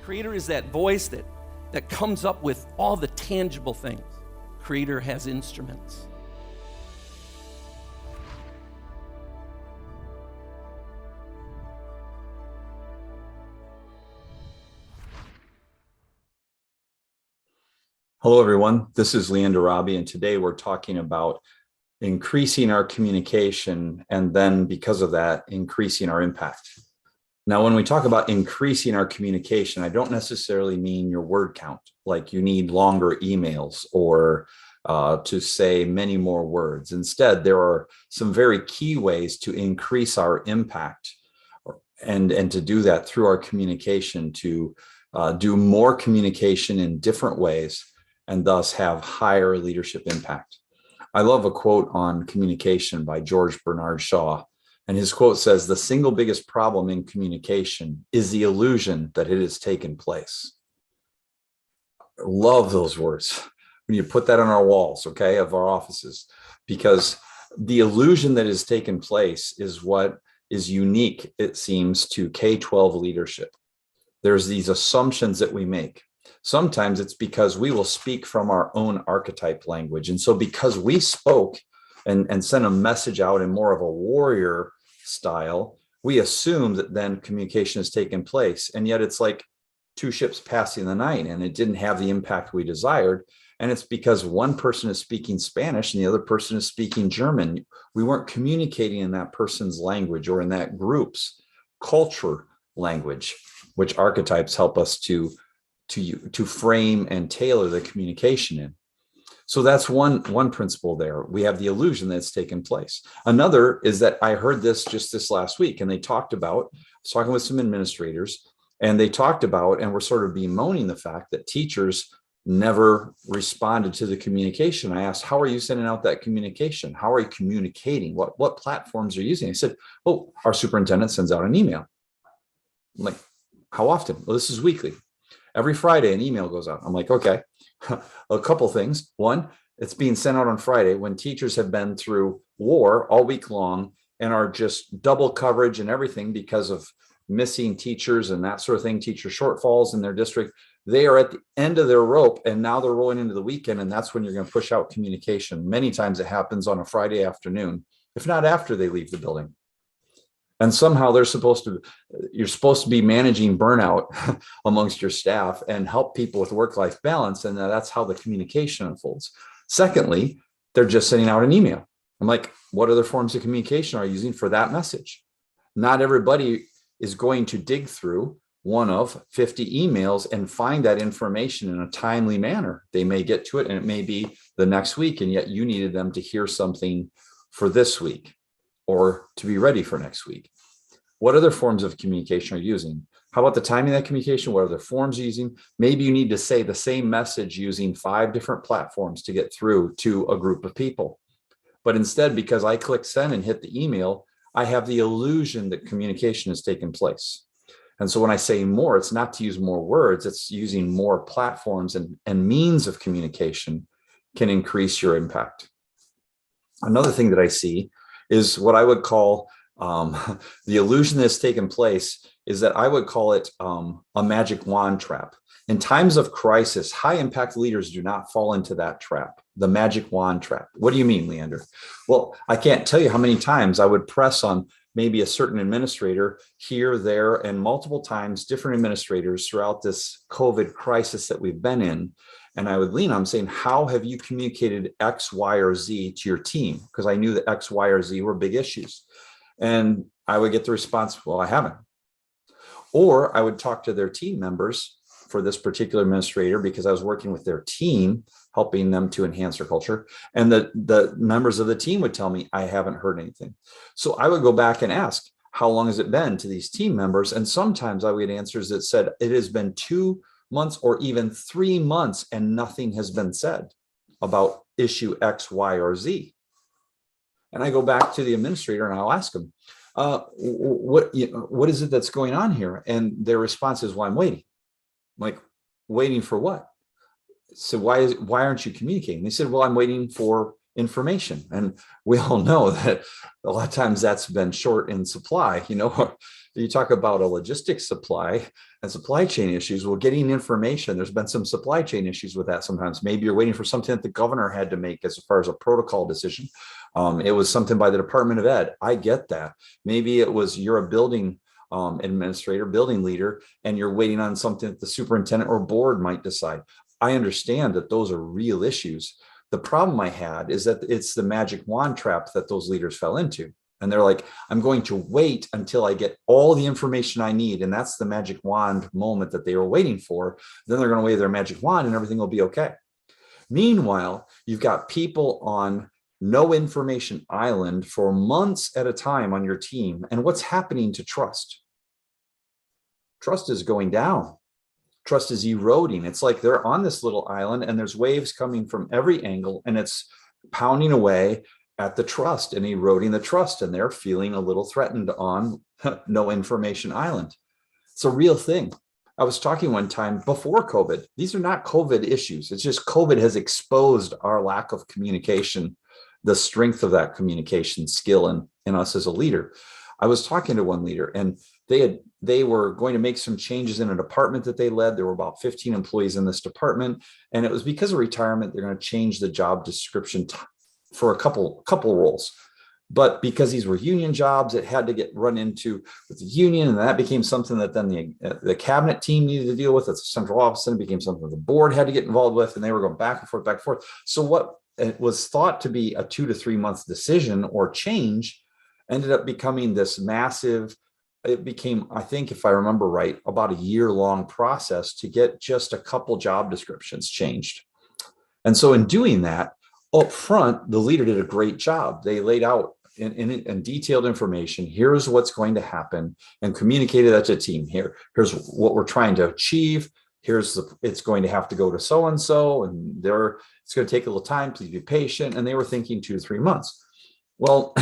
Creator is that voice that comes up with all the tangible things. Creator has instruments. Hello, everyone. This is Leander, Rabe, and today we're talking about increasing our communication and then, because of that, increasing our impact. Now, when we talk about increasing our communication, I don't necessarily mean your word count, like you need longer emails or to say many more words. Instead, there are some very key ways to increase our impact and to do that through our communication, to do more communication in different ways and thus have higher leadership impact. I love a quote on communication by George Bernard Shaw. And his quote says, "The single biggest problem in communication is the illusion that it has taken place." I love those words. When you put that on our walls, okay, of our offices, because the illusion that has taken place is what is unique, it seems, to K-12 leadership. There's these assumptions that we make. Sometimes it's because we will speak from our own archetype language. And so because we spoke and sent a message out in more of a warrior style, we assume that then communication has taken place. And yet it's like two ships passing the night, and it didn't have the impact we desired. And it's because one person is speaking Spanish and the other person is speaking German. We weren't communicating in that person's language or in that group's culture language, which archetypes help us to frame and tailor the communication in. So that's one principle there. We have the illusion that's taken place. Another is that I heard this just this last week, and they talked about, I was talking with some administrators, and they talked about, and were sort of bemoaning the fact that teachers never responded to the communication. I asked, how are you sending out that communication? How are you communicating? What platforms are you using? They said, oh, our superintendent sends out an email. I'm like, how often? Well, this is weekly. Every Friday, an email goes out. I'm like, okay, a couple things. One, it's being sent out on Friday when teachers have been through war all week long and are just double coverage and everything because of missing teachers and that sort of thing, teacher shortfalls in their district. They are at the end of their rope, and now they're rolling into the weekend, and that's when you're going to push out communication. Many times it happens on a Friday afternoon, if not after they leave the building. And somehow you're supposed to be managing burnout amongst your staff and help people with work-life balance. And that's how the communication unfolds. Secondly, they're just sending out an email. I'm like, what other forms of communication are you using for that message? Not everybody is going to dig through one of 50 emails and find that information in a timely manner. They may get to it and it may be the next week, and yet you needed them to hear something for this week or to be ready for next week. What other forms of communication are you using? How about the timing of that communication? What other forms are you using? Maybe you need to say the same message using 5 different platforms to get through to a group of people. But instead, because I click send and hit the email, I have the illusion that communication has taken place. And so when I say more, it's not to use more words, it's using more platforms and means of communication can increase your impact. Another thing that I see is what I would call the illusion that's taken place is that I would call it a magic wand trap. In times of crisis, high impact leaders do not fall into that trap, the magic wand trap. What do you mean, Leander? Well, I can't tell you how many times I would press on maybe a certain administrator here, there, and multiple times different administrators throughout this COVID crisis that we've been in. And I would lean on saying, how have you communicated X, Y, or Z to your team? Because I knew that X, Y, or Z were big issues. And I would get the response, well, I haven't. Or I would talk to their team members for this particular administrator because I was working with their team, helping them to enhance their culture. And the members of the team would tell me, I haven't heard anything. So I would go back and ask, how long has it been to these team members? And sometimes I would get answers that said, it has been 2 months or even 3 months and nothing has been said about issue X, Y, or Z. And I go back to the administrator and I'll ask them, what is it that's going on here? And their response is, well, I'm waiting. I'm like, waiting for what? So why aren't you communicating? They said, well, I'm waiting for information. And we all know that a lot of times that's been short in supply. You talk about a logistics supply and supply chain issues. Well, getting information, there's been some supply chain issues with that sometimes. Maybe you're waiting for something that the governor had to make as far as a protocol decision. It was something by the Department of Ed. I get that. Maybe it was you're a building administrator, building leader, and you're waiting on something that the superintendent or board might decide. I understand that those are real issues. The problem I had is that it's the magic wand trap that those leaders fell into. And they're like, I'm going to wait until I get all the information I need. And that's the magic wand moment that they were waiting for. Then they're going to wave their magic wand and everything will be okay. Meanwhile, you've got people on no information island for months at a time on your team. And what's happening to trust? Trust is going down. Trust is eroding. It's like they're on this little island and there's waves coming from every angle and it's pounding away at the trust and eroding the trust. And they're feeling a little threatened on no information island. It's a real thing. I was talking one time before COVID. These are not COVID issues. It's just COVID has exposed our lack of communication, the strength of that communication skill in us as a leader. I was talking to one leader and they were going to make some changes in a department that they led. There were about 15 employees in this department. And it was because of retirement, they're going to change the job description for a couple roles. But because these were union jobs, it had to get run into with the union. And that became something that then the cabinet team needed to deal with. It's a central office, and it became something the board had to get involved with. And they were going back and forth, back and forth. So what it was thought to be a 2 to 3 month decision or change ended up becoming this massive, it became, I think, if I remember right, about a year-long process to get just a couple job descriptions changed. And so in doing that, up front, the leader did a great job. They laid out in detailed information, here's what's going to happen, and communicated that to the team. Here's what we're trying to achieve. It's going to have to go to so-and-so, and it's going to take a little time. Please be patient. And they were thinking 2 to 3 months. Well,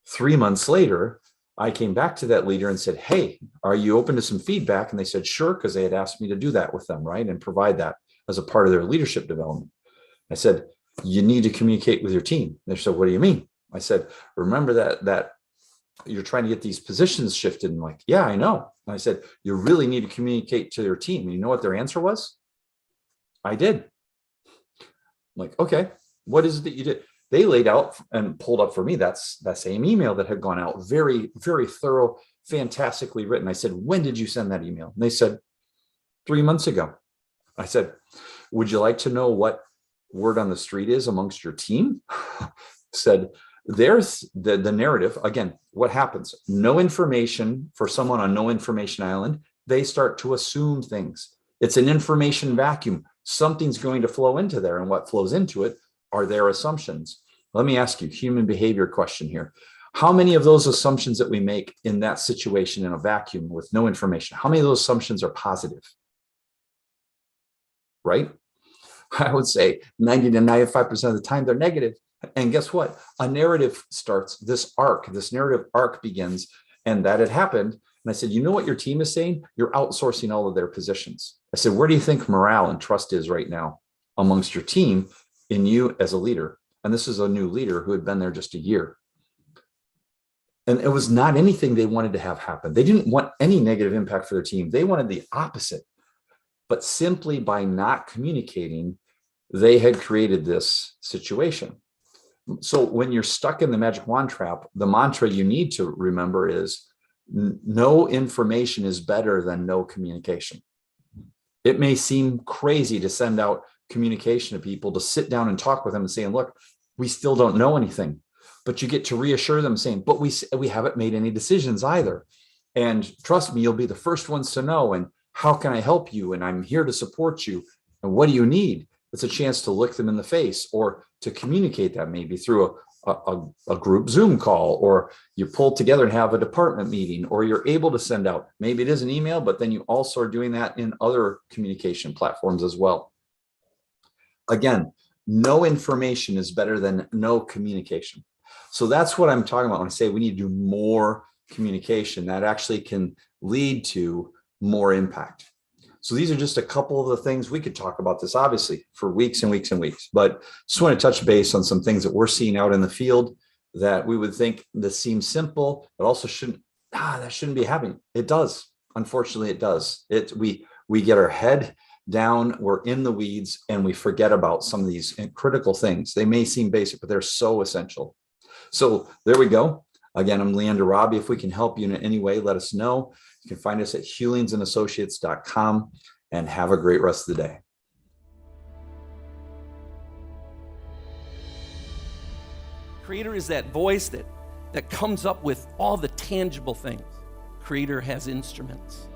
3 months later, I came back to that leader and said, hey, are you open to some feedback? And they said, sure, because they had asked me to do that with them, right? And provide that as a part of their leadership development. I said, you need to communicate with your team. They said, what do you mean? I said, remember that you're trying to get these positions shifted. And like, yeah, I know. And I said, you really need to communicate to your team. And you know what their answer was? I did. I'm like, okay, what is it that you did? They laid out and pulled up for me that same email that had gone out. Very, very thorough, fantastically written. I said, when did you send that email? And they said, 3 months ago. I said, would you like to know what word on the street is amongst your team? Said, there's the narrative. Again, what happens? No information for someone on no information island. They start to assume things. It's an information vacuum. Something's going to flow into there, and what flows into it are their assumptions. Let me ask you, human behavior question here. How many of those assumptions that we make in that situation in a vacuum with no information, how many of those assumptions are positive? Right? I would say 90 to 95% of the time they're negative. And guess what? A narrative starts, this narrative arc begins, and that had happened. And I said, you know what your team is saying? You're outsourcing all of their positions. I said, where do you think morale and trust is right now amongst your team in you as a leader? And this is a new leader who had been there just a year. And it was not anything they wanted to have happen. They didn't want any negative impact for their team. They wanted the opposite. But simply by not communicating, they had created this situation. So when you're stuck in the magic wand trap, the mantra you need to remember is no information is better than no communication. It may seem crazy to send out communication to people, to sit down and talk with them and saying, look, we still don't know anything, but you get to reassure them saying, but we haven't made any decisions either. And trust me, you'll be the first ones to know. And how can I help you? And I'm here to support you. And what do you need? It's a chance to look them in the face, or to communicate that maybe through a group Zoom call, or you pull together and have a department meeting, or you're able to send out, maybe it is an email, but then you also are doing that in other communication platforms as well. Again, no information is better than no communication. So that's what I'm talking about when I say we need to do more communication. That actually can lead to more impact. So these are just a couple of the things. We could talk about this obviously for weeks and weeks and weeks, but just want to touch base on some things that we're seeing out in the field that we would think that seems simple, but also that shouldn't be happening. It does. Unfortunately, it does. We get our head down, we're in the weeds, and we forget about some of these critical things. They may seem basic, but they're so essential. So there we go. Again, I'm Leander Rabe. If we can help you in any way, let us know. You can find us at healingsandassociates.com, and have a great rest of the day. Creator is that voice that comes up with all the tangible things. Creator has instruments.